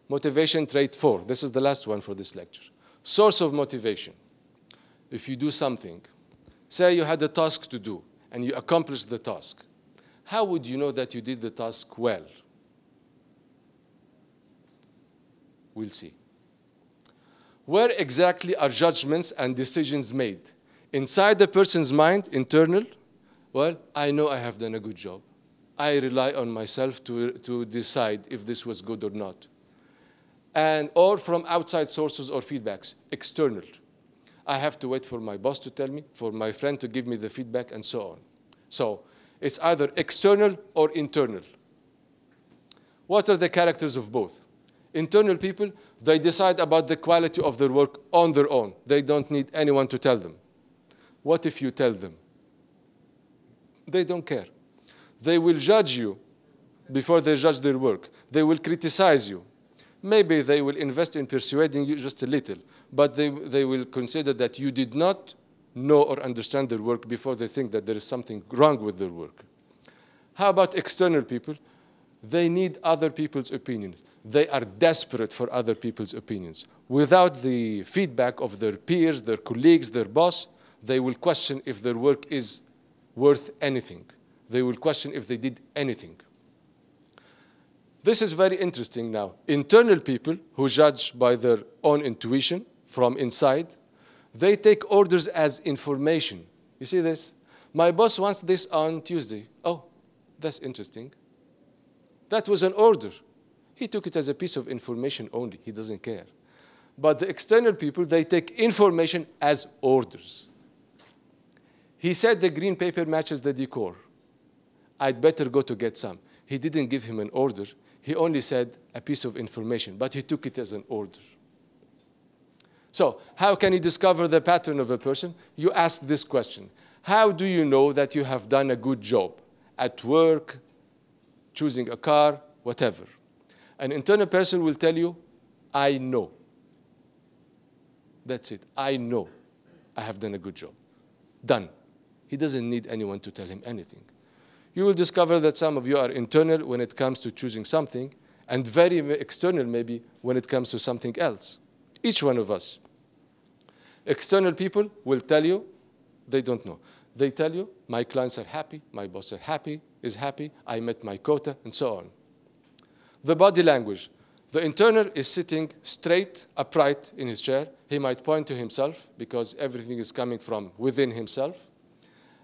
Motivation trait 4. This is the last one for this lecture. Source of motivation. If you do something, say you had a task to do and you accomplished the task, how would you know that you did the task well? We'll see. Where exactly are judgments and decisions made? Inside the person's mind, internal? Well, I know I have done a good job. I rely on myself to decide if this was good or not. Or from outside sources or feedbacks, external. I have to wait for my boss to tell me, for my friend to give me the feedback, and so on. So it's either external or internal. What are the characters of both? Internal people, they decide about the quality of their work on their own. They don't need anyone to tell them. What if you tell them? They don't care. They will judge you before they judge their work. They will criticize you. Maybe they will invest in persuading you just a little, but they will consider that you did not know or understand their work before they think that there is something wrong with their work. How about external people? They need other people's opinions. They are desperate for other people's opinions. Without the feedback of their peers, their colleagues, their boss, they will question if their work is worth anything. They will question if they did anything. This is very interesting now. Internal people who judge by their own intuition from inside, they take orders as information. You see this? My boss wants this on Tuesday. Oh, that's interesting. That was an order. He took it as a piece of information only. He doesn't care. But the external people, they take information as orders. He said the green paper matches the decor. I'd better go to get some. He didn't give him an order. He only said a piece of information, but he took it as an order. So how can you discover the pattern of a person? You ask this question. How do you know that you have done a good job at work, choosing a car, whatever? An internal person will tell you, I know. That's it. I know I have done a good job. Done. He doesn't need anyone to tell him anything. You will discover that some of you are internal when it comes to choosing something, and very external maybe when it comes to something else. Each one of us. External people will tell you, they don't know. They tell you, my clients are happy, my boss is happy, I met my quota, and so on. The body language. The internal is sitting straight, upright in his chair. He might point to himself because everything is coming from within himself.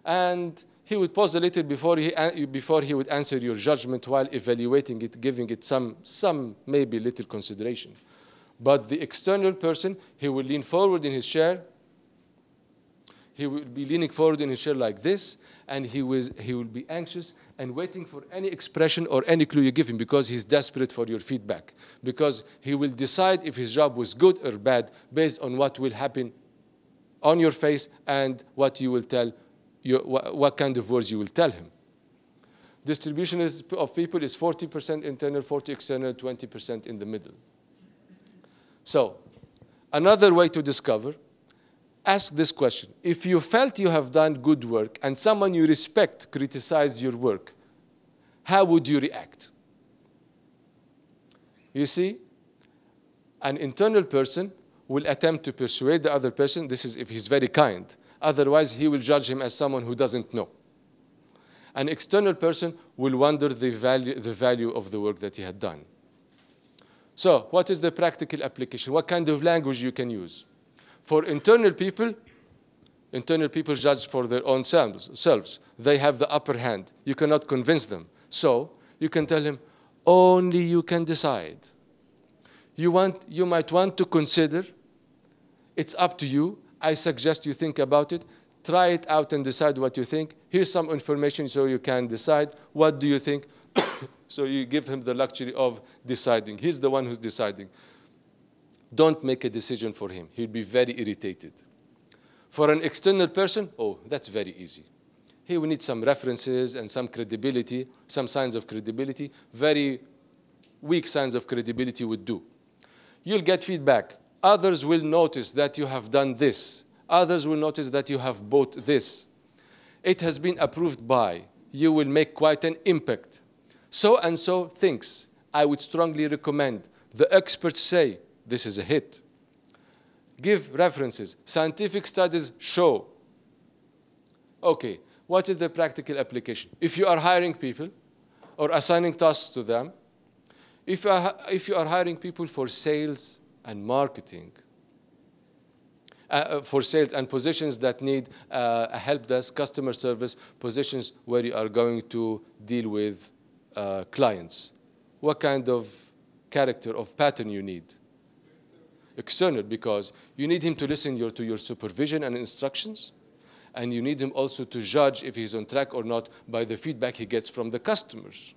And he would pause a little before he would answer your judgment while evaluating it, giving it some maybe little consideration. But the external person, he will lean forward in his chair. He will be leaning forward in his chair like this, and he will be anxious and waiting for any expression or any clue you give him because he's desperate for your feedback. Because he will decide if his job was good or bad based on what will happen on your face and what you will tell, what kind of words you will tell him. Distribution of people is 40% internal, 40% external, 20% in the middle. So, another way to discover, ask this question. If you felt you have done good work and someone you respect criticized your work, how would you react? You see, an internal person will attempt to persuade the other person. This is if he's very kind. Otherwise, he will judge him as someone who doesn't know. An external person will wonder the value of the work that he had done. So, what is the practical application? What kind of language you can use? For internal people judge for their own selves. They have the upper hand. You cannot convince them. So, you can tell him, only you can decide. You might want to consider. It's up to you. I suggest you think about it. Try it out and decide what you think. Here's some information so you can decide. What do you think? So you give him the luxury of deciding. He's the one who's deciding. Don't make a decision for him. He'll be very irritated. For an external person, oh, that's very easy. He will need some references and some credibility, some signs of credibility. Very weak signs of credibility would do. You'll get feedback. Others will notice that you have done this. Others will notice that you have bought this. It has been approved by. You will make quite an impact. So and so thinks. I would strongly recommend. The experts say this is a hit. Give references. Scientific studies show. Okay, what is the practical application? If you are hiring people or assigning tasks to them, if you are hiring people for sales and marketing, for sales and positions that need a help desk, customer service, positions where you are going to deal with clients, what kind of character, of pattern you need? External, because you need him to listen to your supervision and instructions, and you need him also to judge if he's on track or not by the feedback he gets from the customers.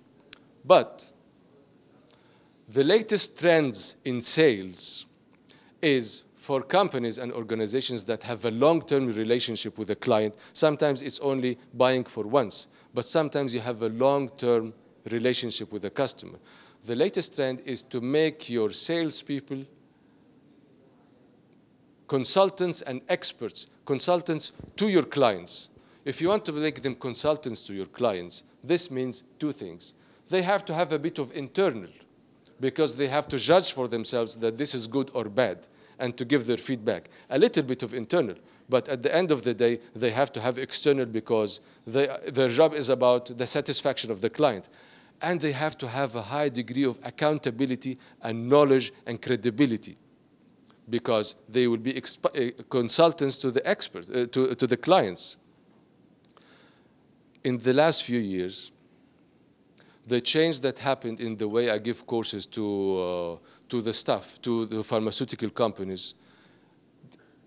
But the latest trends in sales is for companies and organizations that have a long-term relationship with a client. Sometimes it's only buying for once, but sometimes you have a long-term relationship with a customer. The latest trend is to make your salespeople consultants and experts, consultants to your clients. If you want to make them consultants to your clients, this means two things. They have to have a bit of internal, because they have to judge for themselves that this is good or bad, and to give their feedback. A little bit of internal, but at the end of the day, they have to have external, because their job is about the satisfaction of the client. And they have to have a high degree of accountability and knowledge and credibility, because they will be consultants to the experts, to the clients. In the last few years, the change that happened in the way I give courses to the staff, to the pharmaceutical companies,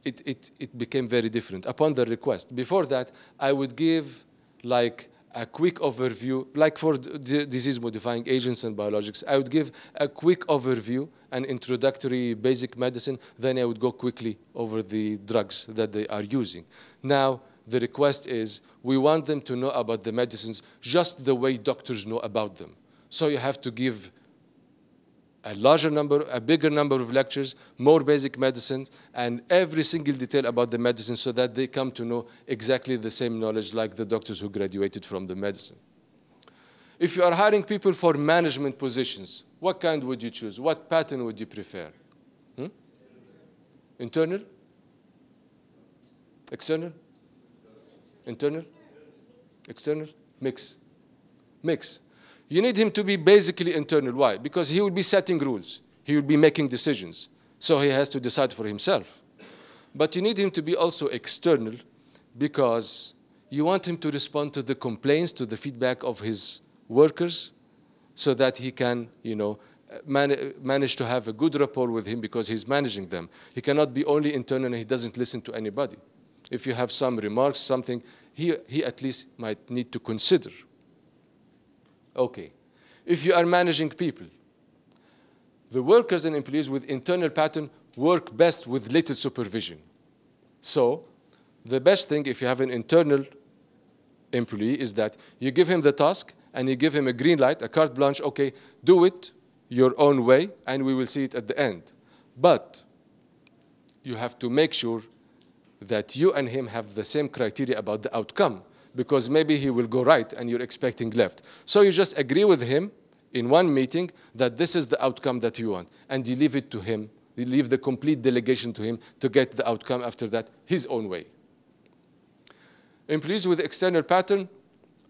it became very different upon the request. Before that, I would give like a quick overview, like for disease-modifying agents and biologics. I would give a quick overview, an introductory basic medicine, then I would go quickly over the drugs that they are using. Now, the request is, we want them to know about the medicines just the way doctors know about them. So you have to give a bigger number of lectures, more basic medicines, and every single detail about the medicine, so that they come to know exactly the same knowledge like the doctors who graduated from the medicine. If you are hiring people for management positions, what kind would you choose? What pattern would you prefer? Internal? External? Internal? External? Mix. Mix. You need him to be basically internal. Why? Because he will be setting rules. He will be making decisions. So he has to decide for himself. But you need him to be also external, because you want him to respond to the complaints, to the feedback of his workers, so that he can, manage to have a good rapport with him, because he's managing them. He cannot be only internal and he doesn't listen to anybody. If you have some remarks, something, he at least might need to consider. Okay. If you are managing people, the workers and employees with internal pattern work best with little supervision. So the best thing, if you have an internal employee, is that you give him the task and you give him a green light, a carte blanche. Okay, do it your own way and we will see it at the end. But you have to make sure that you and him have the same criteria about the outcome, because maybe he will go right and you're expecting left. So you just agree with him in one meeting that this is the outcome that you want, and you leave it to him. You leave the complete delegation to him to get the outcome after that his own way. Employees with external pattern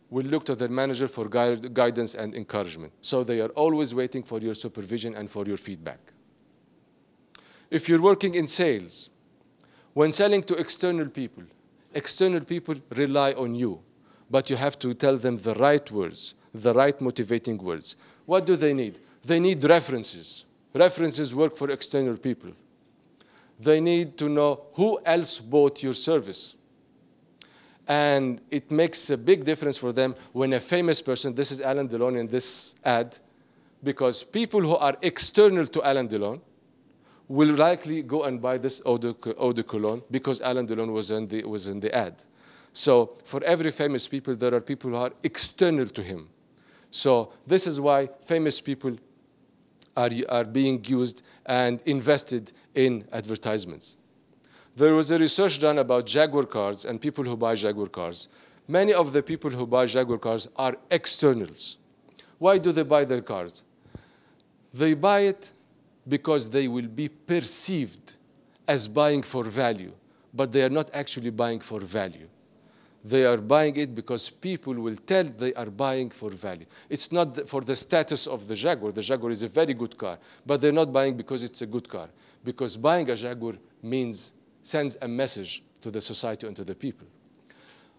will look to their manager for guidance and encouragement. So they are always waiting for your supervision and for your feedback. If you're working in sales, when selling to external people rely on you, but you have to tell them the right words, the right motivating words. What do they need? They need references. References work for external people. They need to know who else bought your service. And it makes a big difference for them when a famous person, this is Alain Delon in this ad, because people who are external to Alain Delon will likely go and buy this eau de cologne because Alain Delon was in the ad. So for every famous people, there are people who are external to him. So this is why famous people are being used and invested in advertisements. There was a research done about Jaguar cars and people who buy Jaguar cars. Many of the people who buy Jaguar cars are externals. Why do they buy their cars? They buy it because they will be perceived as buying for value, but they are not actually buying for value. They are buying it because people will tell they are buying for value. It's not for the status of the Jaguar. The Jaguar is a very good car, but they're not buying because it's a good car. Because buying a Jaguar sends a message to the society and to the people.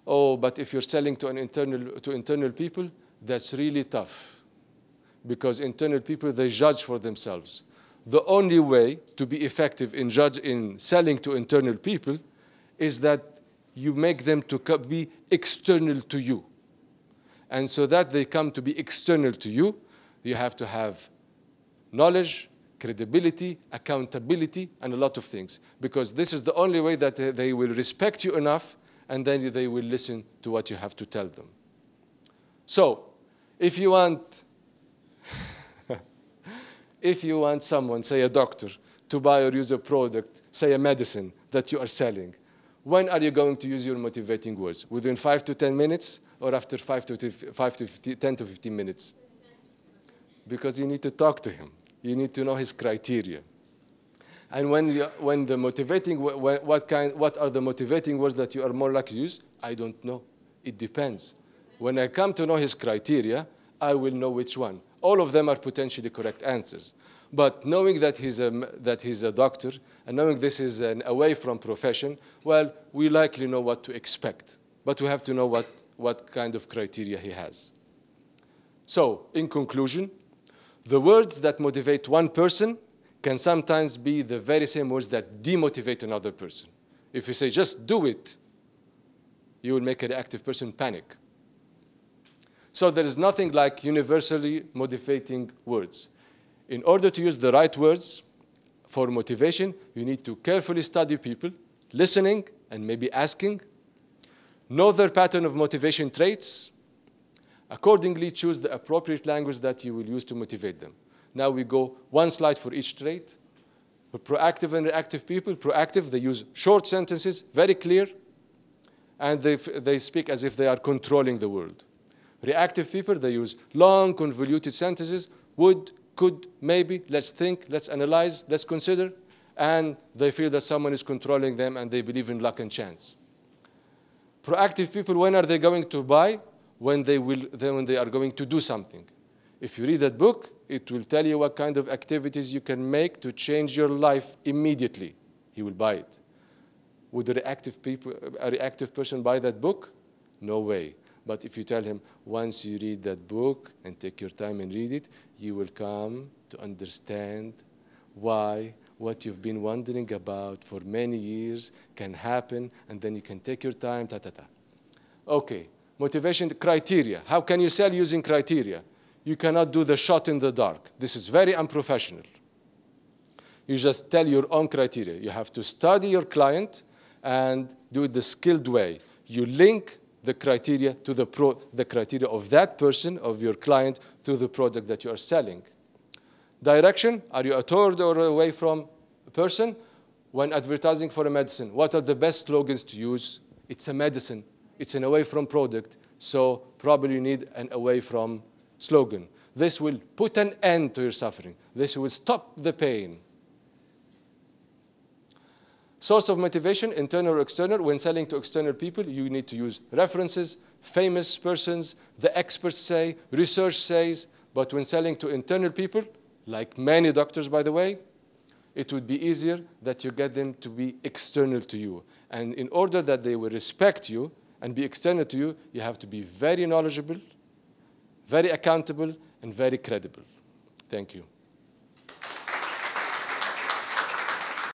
Oh, but if you're selling to internal people, that's really tough. Because internal people, they judge for themselves. The only way to be effective in selling to internal people is that you make them to be external to you. And so that they come to be external to you, you have to have knowledge, credibility, accountability, and a lot of things. Because this is the only way that they will respect you enough, and then they will listen to what you have to tell them. So, if you want someone, say a doctor, to buy or use a product, say a medicine that you are selling, when are you going to use your motivating words? Within 5 to 10 minutes or after 10 to 15 minutes? Because you need to talk to him. You need to know his criteria. And what are the motivating words that you are more likely to use? I don't know. It depends. When I come to know his criteria, I will know which one. All of them are potentially correct answers. But knowing that he's a doctor, and knowing this is an away from profession, well, we likely know what to expect. But we have to know what kind of criteria he has. So, in conclusion, the words that motivate one person can sometimes be the very same words that demotivate another person. If you say, just do it, you will make a reactive person panic. So there is nothing like universally motivating words. In order to use the right words for motivation, you need to carefully study people, listening and maybe asking, know their pattern of motivation traits, accordingly choose the appropriate language that you will use to motivate them. Now we go one slide for each trait. For proactive and reactive people, proactive, they use short sentences, very clear, and they speak as if they are controlling the world. Reactive people, they use long, convoluted sentences, would, could, maybe, let's think, let's analyze, let's consider, and they feel that someone is controlling them and they believe in luck and chance. Proactive people, when are they going to buy? When they are going to do something. If you read that book, it will tell you what kind of activities you can make to change your life immediately. He will buy it. Would a reactive person buy that book? No way. But if you tell him, once you read that book and take your time and read it, you will come to understand why what you've been wondering about for many years can happen, and then you can take your time, Okay, motivation criteria. How can you sell using criteria? You cannot do the shot in the dark. This is very unprofessional. You just tell your own criteria. You have to study your client and do it the skilled way. You link the criteria to the criteria of that person, of your client, to the product that you are selling. Direction, are you toward or away from a person? When advertising for a medicine, what are the best slogans to use? It's a medicine. It's an away from product, so probably you need an away from slogan. This will put an end to your suffering. This will stop the pain. Source of motivation, internal or external. When selling to external people, you need to use references, famous persons, the experts say, research says. But when selling to internal people, like many doctors, by the way, it would be easier that you get them to be external to you. And in order that they will respect you and be external to you, you have to be very knowledgeable, very accountable, and very credible. Thank you.